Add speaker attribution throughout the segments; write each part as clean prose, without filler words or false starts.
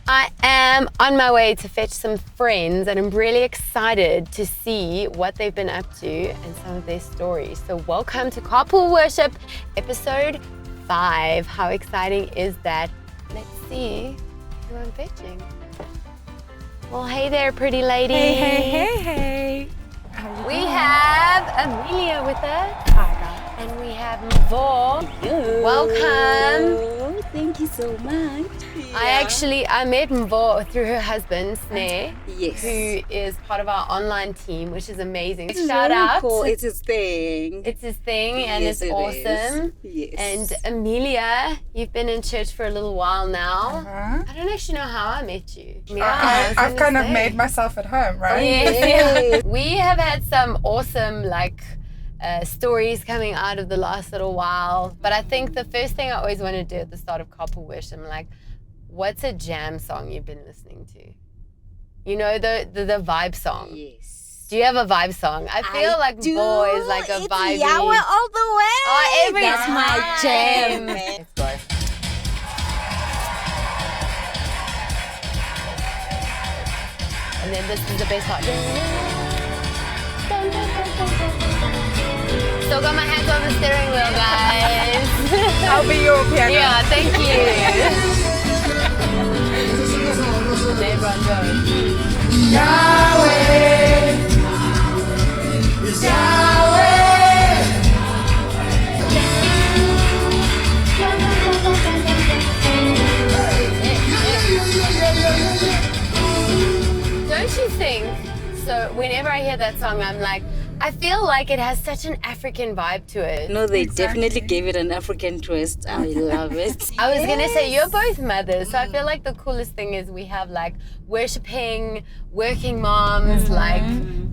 Speaker 1: I am on my way to fetch some friends and I'm really excited to see what they've been up to and some of their stories. So welcome to Carpool Worship, episode 5. How exciting is that? Let's see who I'm fetching. Well, hey there, pretty lady.
Speaker 2: Hey.
Speaker 1: We have Amelia with us.
Speaker 2: Hi, guys.
Speaker 1: And we have Mvo. Welcome.
Speaker 3: Thank you so much.
Speaker 1: I met Mvo through her husband, Snare,
Speaker 3: Yes.
Speaker 1: who is part of our online team, which is amazing.
Speaker 3: It's
Speaker 1: Shout
Speaker 3: very
Speaker 1: out.
Speaker 3: cool. It's his thing.
Speaker 1: It's his thing and
Speaker 3: Yes,
Speaker 1: it's
Speaker 3: it
Speaker 1: awesome.
Speaker 3: is. Yes.
Speaker 1: And Amelia, you've been in church for a little while now. I don't actually know how I met you.
Speaker 2: I've kind of made myself at home, right?
Speaker 1: Yes. We have had some awesome stories coming out of the last little while. But I think the first thing I always want to do at the start of Carpool Worship, I'm like, what's a jam song you've been listening to? You know, the vibe song.
Speaker 3: Yes.
Speaker 1: Do you have a vibe song? I feel like Bo is like a vibey.
Speaker 3: It's Yahweh all the way.
Speaker 1: Oh, every
Speaker 3: That's my
Speaker 1: time.
Speaker 3: jam.
Speaker 1: Let's go. And then this is the best part. Still got my hands on the steering wheel, guys.
Speaker 2: I'll be your piano.
Speaker 1: Yeah, thank you. And everyone goes.
Speaker 2: Yahweh.
Speaker 1: Don't you think? So whenever I hear that song, I'm like, I feel like it has such an African vibe to it.
Speaker 3: No, they definitely gave it an African twist. I love it.
Speaker 1: I was gonna say you're both mothers, so I feel like the coolest thing is we have like worshiping, working moms, like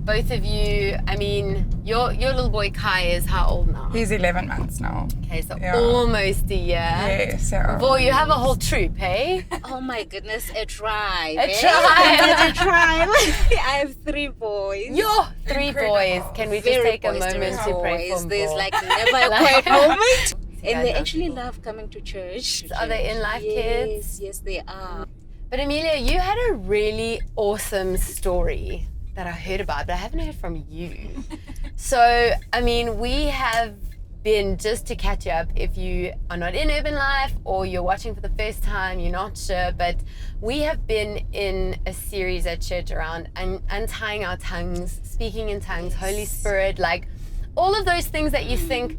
Speaker 1: both of you. I mean, your little boy Kai is how old now?
Speaker 2: He's 11 months now.
Speaker 1: Okay, so
Speaker 2: Yeah.
Speaker 1: almost a year.
Speaker 2: Yes. Yeah.
Speaker 1: Boy, you have a whole troop, hey?
Speaker 3: Oh my goodness, a tribe.
Speaker 1: A tribe.
Speaker 3: A tribe. I have 3 boys.
Speaker 1: You're 3 boys. Can we just
Speaker 3: Very
Speaker 1: take a moment
Speaker 3: boisterous
Speaker 1: to pray for
Speaker 3: boys. There's
Speaker 1: Mvo?
Speaker 3: like never a quiet moment.
Speaker 1: Yeah,
Speaker 3: And they
Speaker 1: no.
Speaker 3: actually love coming to church.
Speaker 1: Are they in life kids?
Speaker 3: Yes, they are.
Speaker 1: But Amelia, you had a really awesome story that I heard about, but I haven't heard from you. So, I mean, we have been, just to catch up, if you are not in urban life or you're watching for the first time, you're not sure, but we have been in a series at church around untying our tongues, speaking in tongues, Holy Spirit, like all of those things that you think,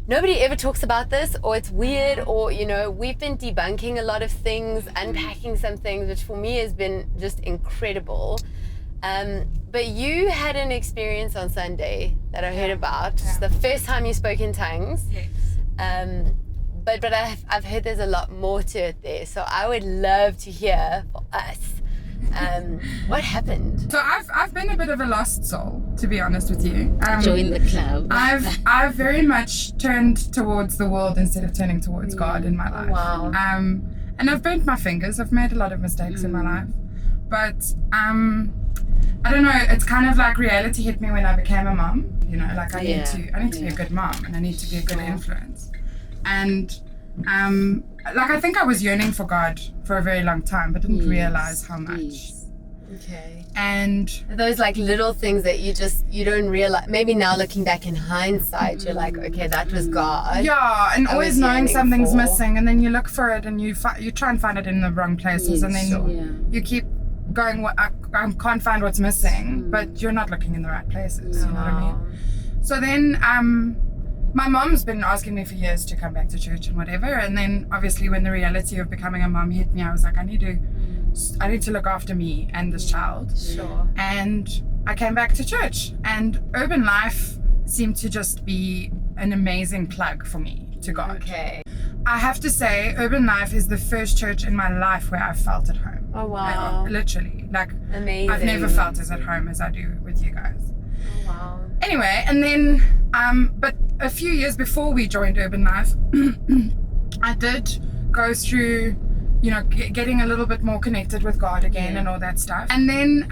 Speaker 1: nobody ever talks about this, or it's weird, or, you know, we've been debunking a lot of things, unpacking some things, which for me has been just incredible. But you had an experience on Sunday that I heard about. It's the first time you spoke in tongues.
Speaker 2: Yes.
Speaker 1: But I've heard there's a lot more to it there. So I would love to hear for us what happened.
Speaker 2: So I've been a bit of a lost soul, to be honest with you.
Speaker 3: Join the club.
Speaker 2: I've very much turned towards the world instead of turning towards God in my life.
Speaker 1: Wow.
Speaker 2: And I've burnt my fingers. I've made a lot of mistakes in my life. But I don't know, it's kind of like reality hit me when I became a mom. You know, like I need to be a good mom and I need to be a good influence. And like I think I was yearning for God for a very long time, but didn't realize how much.
Speaker 1: Okay.
Speaker 2: And
Speaker 1: Those like little things that you don't realize, maybe now looking back in hindsight, you're like, okay, that was God.
Speaker 2: yeah, and
Speaker 1: I
Speaker 2: always
Speaker 1: was
Speaker 2: knowing
Speaker 1: yearning
Speaker 2: something's
Speaker 1: for.
Speaker 2: missing, and then you look for it and you try and find it in the wrong places, and then you keep going, I can't find what's missing, but you're not looking in the right places, you know what I mean? So then my mom's been asking me for years to come back to church and whatever, and then obviously when the reality of becoming a mom hit me, I was like, I need to look after me and this child.
Speaker 1: Sure.
Speaker 2: And I came back to church, and urban life seemed to just be an amazing plug for me to God.
Speaker 1: Okay.
Speaker 2: I have to say, urban life is the first church in my life where I felt at home.
Speaker 1: Oh wow.
Speaker 2: Literally, like
Speaker 1: Amazing.
Speaker 2: I've never felt as at home as I do with you guys.
Speaker 1: Oh, wow.
Speaker 2: Anyway, and then but a few years before we joined urban life, I did go through, you know, getting a little bit more connected with God again and all that stuff. And then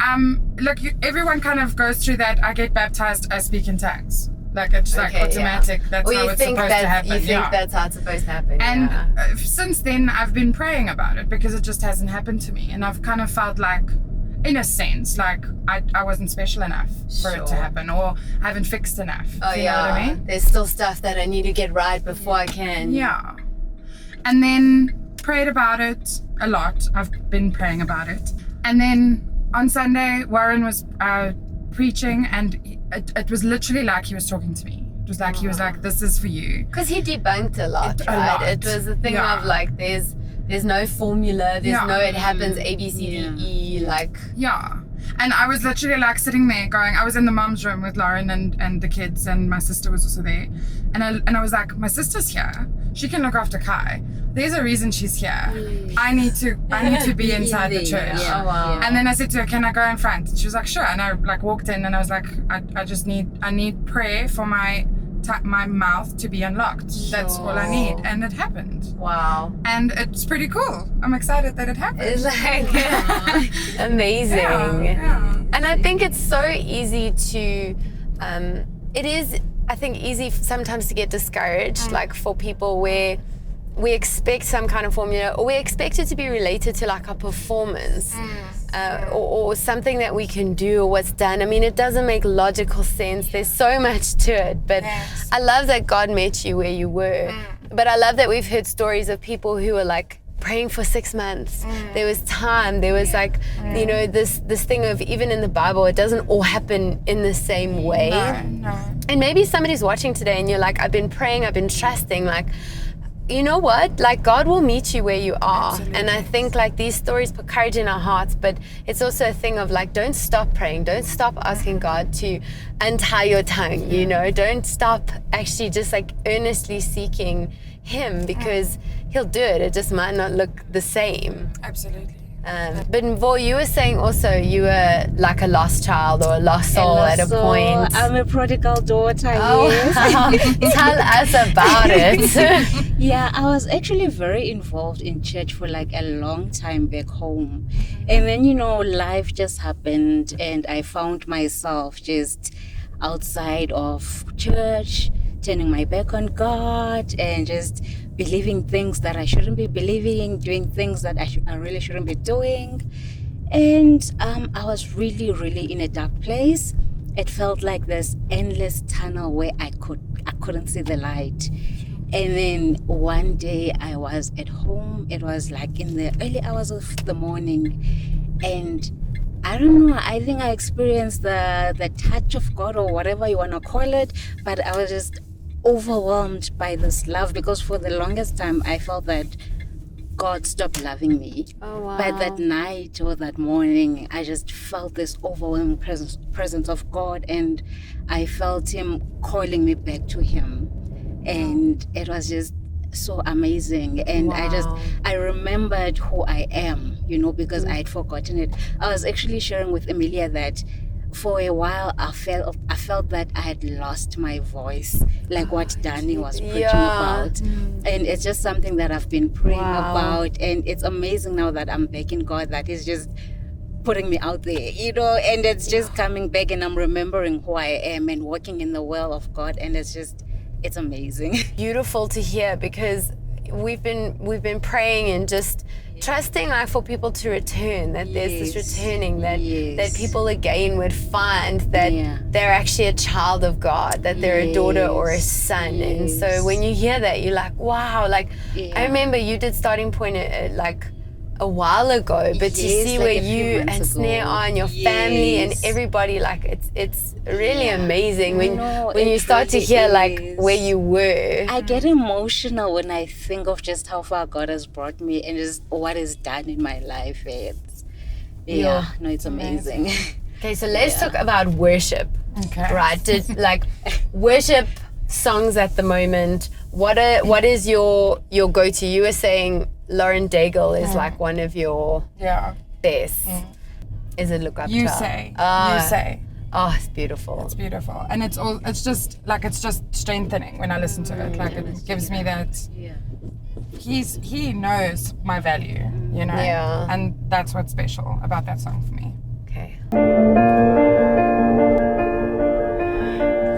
Speaker 2: look, everyone kind of goes through that. I get baptized, I speak in tongues. Like it's like
Speaker 1: Okay,
Speaker 2: automatic.
Speaker 1: yeah.
Speaker 2: That's
Speaker 1: Or
Speaker 2: how
Speaker 1: you
Speaker 2: it's
Speaker 1: think
Speaker 2: supposed to happen.
Speaker 1: You think that's how it's supposed to happen.
Speaker 2: And
Speaker 1: yeah.
Speaker 2: since then, I've been praying about it because it just hasn't happened to me. And I've kind of felt like, in a sense, like I wasn't special enough for it to happen, or I haven't fixed enough.
Speaker 1: Oh,
Speaker 2: you know what I mean?
Speaker 1: There's still stuff that I need to get right before I can.
Speaker 2: Yeah. And then prayed about it a lot. I've been praying about it. And then on Sunday, Warren was preaching, and it was literally like he was talking to me. It was like he was like, "This is for you."
Speaker 1: Because he debunked a lot,
Speaker 2: A
Speaker 1: right?
Speaker 2: lot.
Speaker 1: It was a thing
Speaker 2: Yeah.
Speaker 1: of like, there's no formula. There's
Speaker 2: Yeah.
Speaker 1: no, it happens A, B, C, D, E. Like,
Speaker 2: Yeah. And I was literally like sitting there going, I was in the mom's room with Lauren and the kids, and my sister was also there. And I was like, my sister's here. She can look after Kai. There's a reason she's here. I need to be inside the church.
Speaker 3: Yeah.
Speaker 1: oh wow.
Speaker 2: And then I said to her, can I go in front? And she was like, sure. And I like walked in, and I was like, I need prayer for my mouth to be unlocked. That's all I need. And it happened.
Speaker 1: Wow.
Speaker 2: And it's pretty cool. I'm excited that it happened.
Speaker 1: It's like amazing.
Speaker 2: Yeah.
Speaker 1: And I think it's so easy to, it is, I think, easy sometimes to get discouraged, like for people where we expect some kind of formula, or we expect it to be related to like a performance, or something that we can do, or what's done. I mean, it doesn't make logical sense. There's so much to it, but
Speaker 2: Yes.
Speaker 1: I love that God met you where you were. But I love that we've heard stories of people who were like praying for 6 months. There was time. There was like, you know, this thing of, even in the Bible, it doesn't all happen in the same way.
Speaker 2: No.
Speaker 1: And maybe somebody's watching today and you're like, I've been praying, I've been trusting, like, you know what? Like, God will meet you where you are.
Speaker 2: Absolutely.
Speaker 1: And I think like these stories put courage in our hearts, but it's also a thing of like, don't stop praying. Don't stop asking God to untie your tongue, you know? Don't stop actually just like earnestly seeking Him, because He'll do it. It just might not look the same.
Speaker 2: Absolutely.
Speaker 1: But Mvo, you were saying also you were like a lost child or a lost soul at a point.
Speaker 3: I'm a prodigal daughter.
Speaker 1: Oh,
Speaker 3: Yes.
Speaker 1: tell us about it.
Speaker 3: Yeah, I was actually very involved in church for like a long time back home. And then, you know, life just happened, and I found myself just outside of church, turning my back on God, and just believing things that I shouldn't be believing, doing things that I really shouldn't be doing. And I was really, really in a dark place. It felt like this endless tunnel where I couldn't see the light. And then one day I was at home. It was like in the early hours of the morning, and I don't know, I think I experienced the touch of God, or whatever you want to call it, but I was just overwhelmed by this love, because for the longest time I felt that God stopped loving me.
Speaker 1: Oh, wow.
Speaker 3: But that night or that morning, I just felt this overwhelming presence of God, and I felt Him calling me back to Him. And it was just so amazing. And
Speaker 1: Wow.
Speaker 3: I remembered who I am, you know, because I had forgotten it. I was actually sharing with Emilia that for a while I felt that I had lost my voice, like what Danny was preaching about. And it's just something that I've been praying about, and it's amazing now that I'm back in God, that He's just putting me out there, you know, and it's just coming back, and I'm remembering who I am and walking in the will of God, and it's amazing.
Speaker 1: Beautiful to hear, because we've been praying and just trusting like for people to return, that there's this returning, that people again would find that they're actually a child of God, that they're a daughter or a son. And so when you hear that, you're like, wow, like I remember you did Starting Point like a while ago, but to see
Speaker 3: like
Speaker 1: where
Speaker 3: a few
Speaker 1: you
Speaker 3: months
Speaker 1: and
Speaker 3: ago.
Speaker 1: Snare are and your family and everybody, like it's really amazing when
Speaker 3: it
Speaker 1: you start to
Speaker 3: really
Speaker 1: hear like
Speaker 3: is.
Speaker 1: where you were.
Speaker 3: I get emotional when I think of just how far God has brought me and just what He's done in my life. It's amazing.
Speaker 1: Okay, so let's talk about worship.
Speaker 2: Okay.
Speaker 1: Right, like worship songs at the moment. What is your go-to? You were saying Lauren Daigle is like one of your best. Is it Look Up
Speaker 2: You
Speaker 1: Child?
Speaker 2: say.
Speaker 1: Ah,
Speaker 2: You say.
Speaker 1: Oh, it's beautiful.
Speaker 2: It's beautiful. And it's just strengthening when I listen to it. Like it gives me that he knows my value, you know?
Speaker 1: Yeah.
Speaker 2: And that's what's special about that song for me.
Speaker 1: Okay.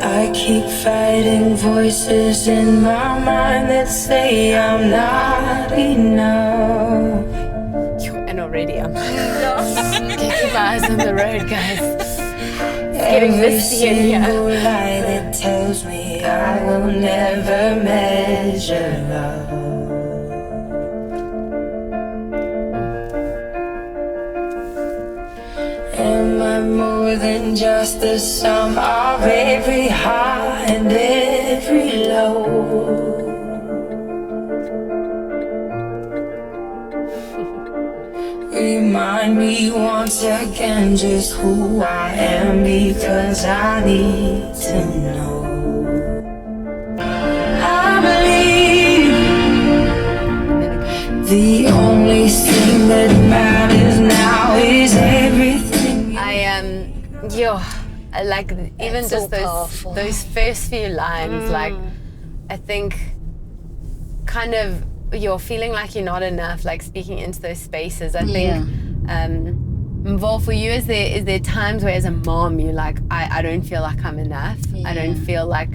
Speaker 4: I keep fighting voices in my mind that say I'm not enough.
Speaker 1: And already I'm keep my eyes on the road, guys. It's getting
Speaker 4: Every
Speaker 1: misty in
Speaker 4: single
Speaker 1: here.
Speaker 4: lie that tells me I will never measure love. Am I more than just the sum of every high and every low? Remind me once again just who I am, because I need to know. I believe the only thing that matters now is everything.
Speaker 1: I like even
Speaker 3: That's
Speaker 1: just
Speaker 3: so powerful.
Speaker 1: those first few lines. Like, I think kind of you're feeling like you're not enough. Like speaking into those spaces. I think. Mvol, for you, is there times where as a mom you're like, I don't feel like I'm enough. I don't feel like,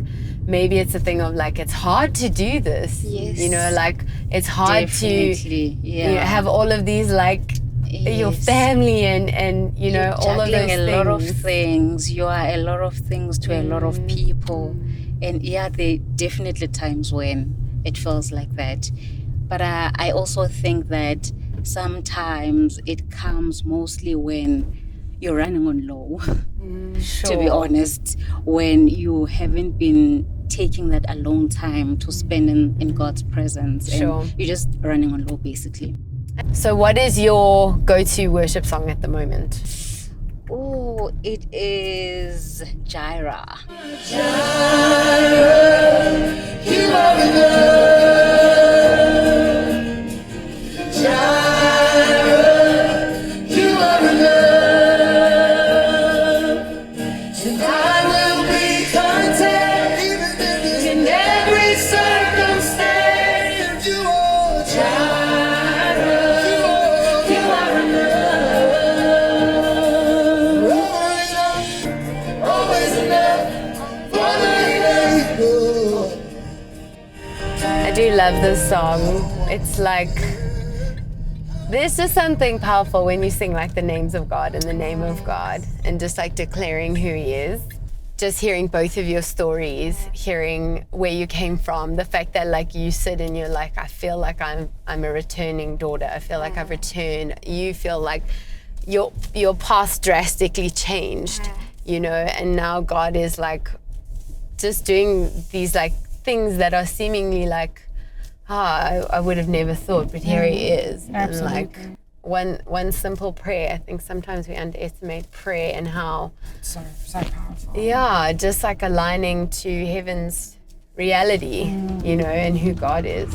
Speaker 1: maybe it's a thing of like, it's hard to do this.
Speaker 3: Yes.
Speaker 1: You know, like it's hard
Speaker 3: Definitely,
Speaker 1: to you know, have all of these like your family and you know, all of those
Speaker 3: juggling a lot of
Speaker 1: things.
Speaker 3: things. You are a lot of things to a lot of people. And yeah, there definitely times when it feels like that. But I also think that sometimes it comes mostly when you're running on low, to be honest, when you haven't been taking that alone time to spend in God's presence, and you're just running on low basically.
Speaker 1: So what is your go-to worship song at the moment?
Speaker 3: Oh, it is Jaira.
Speaker 4: You are enough. Jireh, you are enough. And I will be content in every circumstance. You are Jireh, you are enough. Always enough for the faithful.
Speaker 1: I do love this song. It's like, there's just something powerful when you sing like the names of God and the name of God and just like declaring who He is. Just hearing both of your stories, hearing where you came from, the fact that like you sit and you're like, I feel like I'm a returning daughter. I feel like I've returned. You feel like your past drastically changed, you know, and now God is like just doing these like things that are seemingly like, I would have never thought, but here He is.
Speaker 2: Absolutely.
Speaker 1: And like one simple prayer, I think sometimes we underestimate prayer and how,
Speaker 2: So powerful.
Speaker 1: yeah, just like aligning to heaven's reality, you know, and who God is.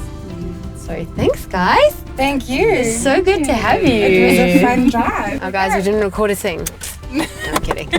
Speaker 1: So thanks, guys.
Speaker 2: Thank you.
Speaker 1: It's so good to have you.
Speaker 2: It was a fun drive.
Speaker 1: Oh, guys, we didn't record a thing. No, I'm kidding.